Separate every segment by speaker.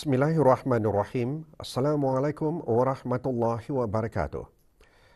Speaker 1: Bismillahirrahmanirrahim. Assalamualaikum warahmatullahi wabarakatuh.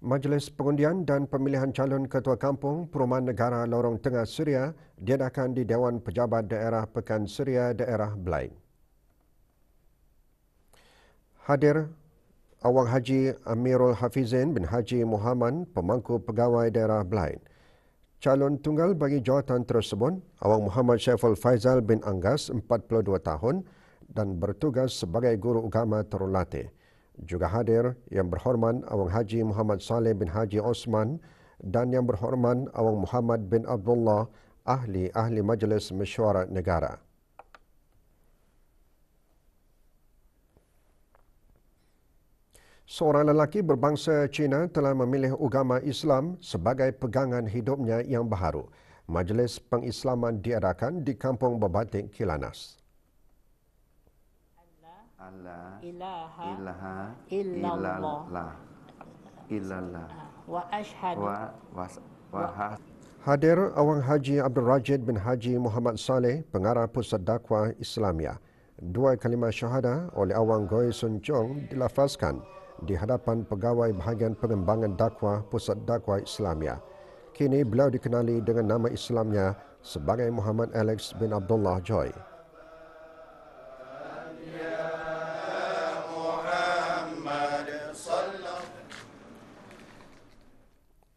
Speaker 1: Majlis Pengundian dan Pemilihan Calon Ketua Kampung Perumahan Negara Lorong Tengah Suria diadakan di Dewan Pejabat Daerah Pekan Suria Daerah Belain. Hadir Awang Haji Amirul Hafizin bin Haji Muhammad, Pemangku Pegawai Daerah Belain. Calon tunggal bagi jawatan tersebut, Awang Muhammad Syaiful Faizal bin Anggas, 42 tahun, dan bertugas sebagai guru agama terlatih. Juga hadir Yang Berhormat Awang Haji Muhammad Saleh bin Haji Osman dan Yang Berhormat Awang Muhammad bin Abdullah, ahli Majlis Mesyuarat Negara. Seorang lelaki berbangsa Cina telah memilih agama Islam sebagai pegangan hidupnya yang baharu. Majlis Pengislaman diadakan di Kampung Bebatik, Kilanas.
Speaker 2: La ilaha illallah wa ashhadu
Speaker 1: Hadir Awang Haji Abdul Rajid bin Haji Muhammad Saleh, Pengarah Pusat Dakwah Islamiyah. Dua kalimah syahadah oleh Awang Goi Sun Chong dilafazkan di hadapan pegawai bahagian pengembangan dakwah Pusat Dakwah Islamiyah. Kini beliau dikenali dengan nama Islamnya sebagai Muhammad Alex bin Abdullah Joy.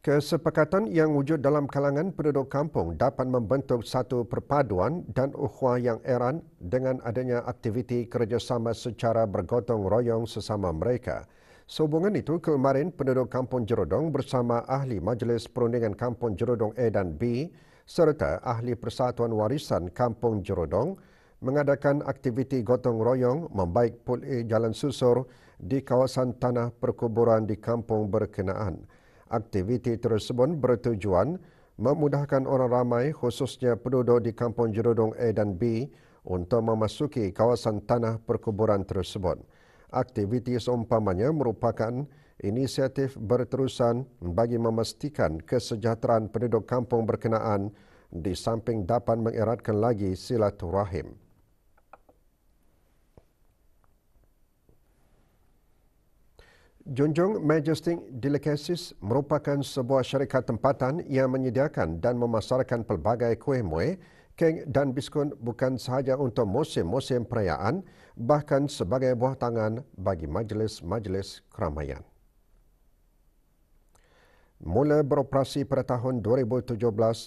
Speaker 1: Kesepakatan yang wujud dalam kalangan penduduk kampung dapat membentuk satu perpaduan dan ukhuwah yang erat dengan adanya aktiviti kerjasama secara bergotong royong sesama mereka. Sehubungan itu, kemarin penduduk Kampung Jerudong bersama ahli Majlis Perundingan Kampung Jerudong A dan B serta ahli Persatuan Warisan Kampung Jerudong mengadakan aktiviti gotong royong membaik pulih jalan susur di kawasan tanah perkuburan di kampung berkenaan. Aktiviti tersebut bertujuan memudahkan orang ramai khususnya penduduk di Kampung Jerudong A dan B untuk memasuki kawasan tanah perkuburan tersebut. Aktiviti seumpamanya merupakan inisiatif berterusan bagi memastikan kesejahteraan penduduk kampung berkenaan di samping dapat mengeratkan lagi silaturahim. Junjung Majestic Delicacies merupakan sebuah syarikat tempatan yang menyediakan dan memasarkan pelbagai kuih muih, kek dan biskut bukan sahaja untuk musim-musim perayaan, bahkan sebagai buah tangan bagi majlis-majlis keramaian. Mula beroperasi pada tahun 2017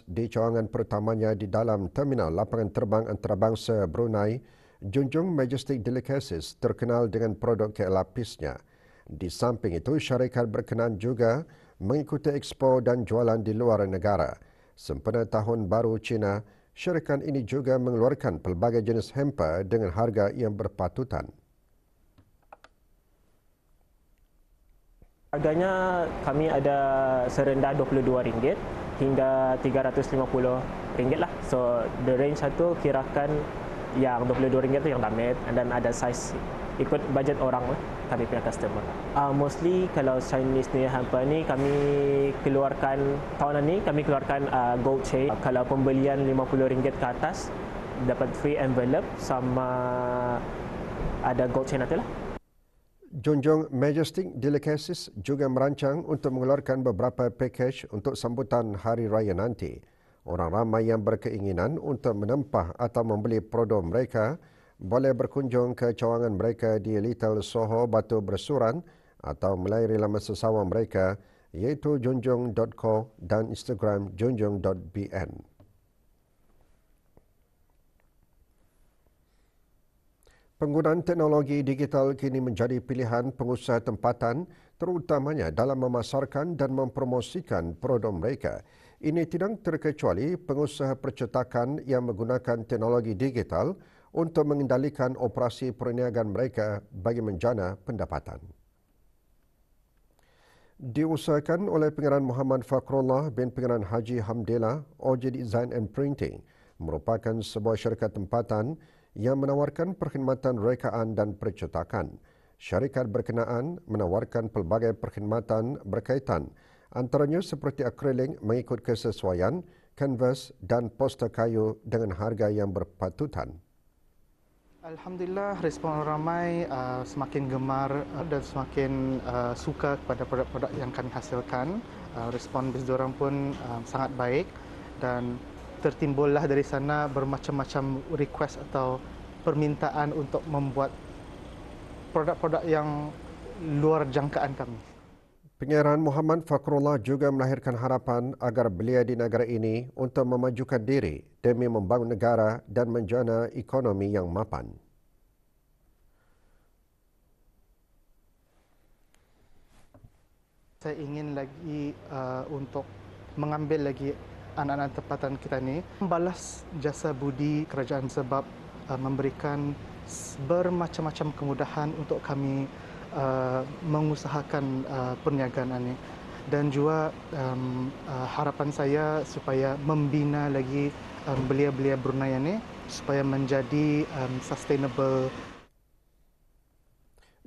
Speaker 1: di cawangan pertamanya di dalam Terminal Lapangan Terbang Antarabangsa Brunei, Junjung Majestic Delicacies terkenal dengan produk kek lapisnya. Di samping itu, syarikat berkenaan juga mengikuti ekspo dan jualan di luar negara. Sempena Tahun Baru Cina, syarikat ini juga mengeluarkan pelbagai jenis hamper dengan harga yang berpatutan.
Speaker 3: Harganya kami ada serendah RM22 hingga RM350 lah. So the range satu kirakan yang RM22 tu yang damit, dan ada size ikut budget orang lah, kami punya customer. Mostly kalau Chinese New Year hamper ni kami keluarkan tahun ini kami keluarkan gold chain. Kalau pembelian RM50 ke atas dapat free envelope sama ada gold chain nanti lah.
Speaker 1: Junjung Majestic Delicacies juga merancang untuk mengeluarkan beberapa pakej untuk sambutan Hari Raya nanti. Orang ramai yang berkeinginan untuk menempah atau membeli produk mereka boleh berkunjung ke cawangan mereka di Little Soho, Batu Bersuran atau melayari laman sesama mereka iaitu junjung.co dan Instagram junjung.bn. Penggunaan teknologi digital kini menjadi pilihan pengusaha tempatan terutamanya dalam memasarkan dan mempromosikan produk mereka. Ini tidak terkecuali pengusaha percetakan yang menggunakan teknologi digital untuk mengendalikan operasi perniagaan mereka bagi menjana pendapatan. Diusahakan oleh Pengarah Muhammad Fakrullah bin Pengarah Haji Hamdillah, OJ Design and Printing merupakan sebuah syarikat tempatan yang menawarkan perkhidmatan rekaan dan percetakan. Syarikat berkenaan menawarkan pelbagai perkhidmatan berkaitan, antaranya seperti akrilik mengikut kesesuaian, kanvas dan poster kayu dengan harga yang berpatutan.
Speaker 4: Alhamdulillah, respon orang ramai semakin gemar dan semakin suka kepada produk-produk yang kami hasilkan. Respon bisnis diorang pun sangat baik dan tertimbullah dari sana bermacam-macam request atau permintaan untuk membuat produk-produk yang luar jangkaan kami.
Speaker 1: Pengeran Muhammad Fakrullah juga melahirkan harapan agar belia di negara ini untuk memajukan diri demi membangun negara dan menjana ekonomi yang mapan.
Speaker 4: Saya ingin lagi untuk mengambil lagi anak-anak tempatan kita ni, membalas jasa budi kerajaan sebab memberikan bermacam-macam kemudahan untuk kami mengusahakan perniagaan ini. Dan juga harapan saya supaya membina lagi belia-belia Brunei ini supaya menjadi sustainable.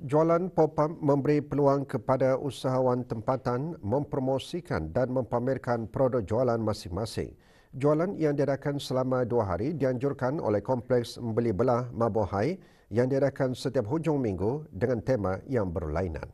Speaker 1: Jualan pop-up memberi peluang kepada usahawan tempatan mempromosikan dan mempamerkan produk jualan masing-masing. Jualan yang diadakan selama 2 hari dianjurkan oleh Kompleks Membeli Belah Mabohai yang diadakan setiap hujung minggu dengan tema yang berlainan.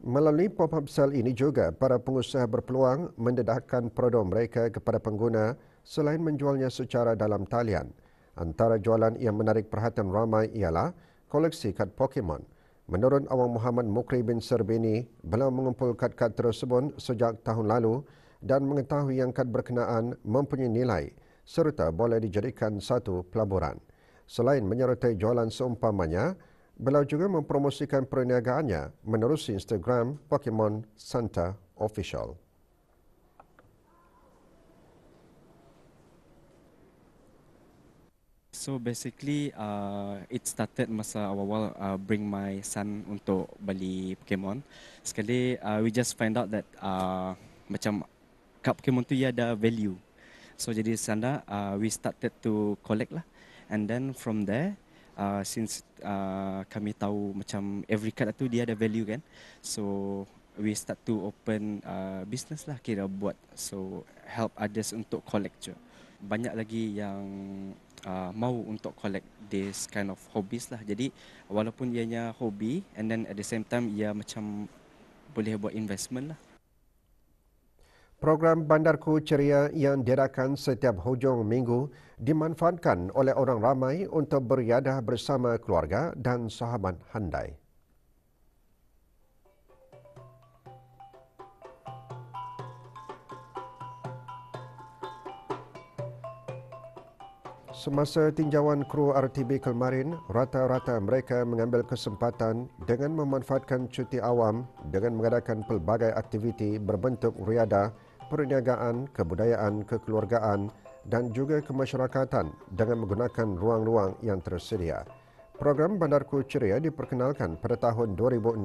Speaker 1: Melalui pop-up sale ini juga, para pengusaha berpeluang mendedahkan produk mereka kepada pengguna selain menjualnya secara dalam talian. Antara jualan yang menarik perhatian ramai ialah koleksi kad Pokemon. Menurut Awang Muhammad Mukri bin Serbini, beliau mengumpul kad-kad tersebut sejak tahun lalu dan mengetahui yang kad berkenaan mempunyai nilai serta boleh dijadikan satu pelaburan. Selain menyertai jualan seumpamanya, beliau juga mempromosikan perniagaannya menerusi Instagram Pokemon Santa Official.
Speaker 5: So basically, it started masa awal-awal bring my son untuk beli Pokemon. Sekali we just find out that macam kad Pokemon tu ia ada value. So jadi sana we started to collect lah. And then from there, since kami tahu macam every card tu dia ada value kan, so we start to open business lah kira buat, so help others untuk collect je. Banyak lagi yang mau untuk collect this kind of hobbies lah. Jadi walaupun ianya hobi, and then at the same time ia macam boleh buat investment lah.
Speaker 1: Program Bandarku Ceria yang diadakan setiap hujung minggu dimanfaatkan oleh orang ramai untuk beriadah bersama keluarga dan sahabat handai. Semasa tinjauan kru RTB kemarin, rata-rata mereka mengambil kesempatan dengan memanfaatkan cuti awam dengan mengadakan pelbagai aktiviti berbentuk riadah, perniagaan, kebudayaan, kekeluargaan dan juga kemasyarakatan dengan menggunakan ruang-ruang yang tersedia. Program Bandarku Ceria diperkenalkan pada tahun 2016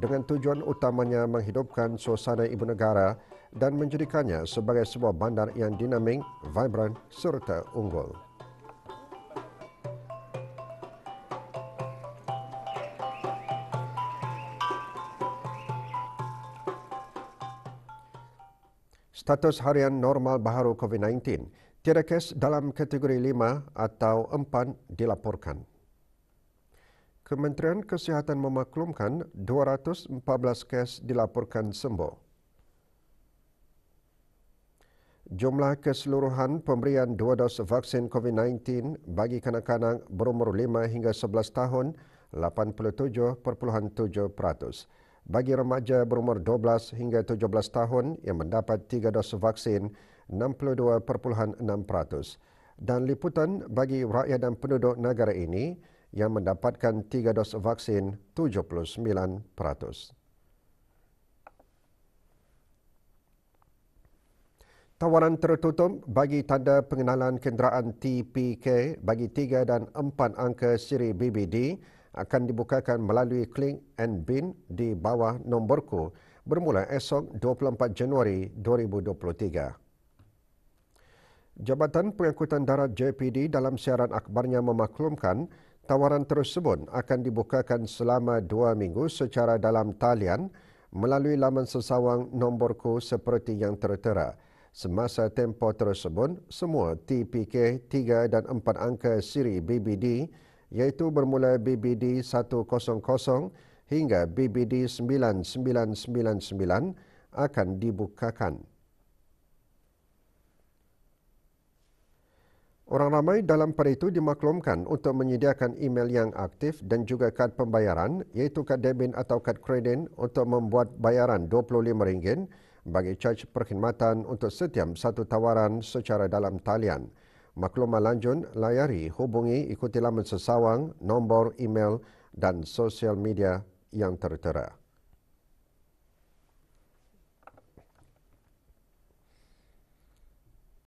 Speaker 1: dengan tujuan utamanya menghidupkan suasana ibu negara dan menjadikannya sebagai sebuah bandar yang dinamik, vibrant serta unggul. Status harian normal baharu COVID-19, tiada kes dalam kategori 5 atau 4 dilaporkan. Kementerian Kesihatan memaklumkan 214 kes dilaporkan sembuh. Jumlah keseluruhan pemberian 2 dos vaksin COVID-19 bagi kanak-kanak berumur 5 hingga 11 tahun 87.7%. Bagi remaja berumur 12 hingga 17 tahun yang mendapat 3 dos vaksin 62.6%. Dan liputan bagi rakyat dan penduduk negara ini yang mendapatkan 3 dos vaksin 79%. Tawaran tertutup bagi tanda pengenalan kenderaan TPK bagi 3 dan 4 angka siri BBD akan dibukakan melalui Click and Bin di bawah nomborku bermula esok 24 Januari 2023. Jabatan Pengangkutan Darat JPD dalam siaran akhbarnya memaklumkan tawaran tersebut akan dibukakan selama 2 minggu secara dalam talian melalui laman sesawang nomborku seperti yang tertera. Semasa tempoh tersebut, semua TPK 3 dan 4 angka siri BBD iaitu bermula BBD 100 hingga BBD 9999 akan dibukakan. Orang ramai dalam pada itu dimaklumkan untuk menyediakan email yang aktif dan juga kad pembayaran iaitu kad debit atau kad kredit untuk membuat bayaran RM25 bagi caj perkhidmatan untuk setiap satu tawaran secara dalam talian. Maklumat lanjut, layari, hubungi, ikuti laman sesawang, nombor email dan sosial media yang tertera.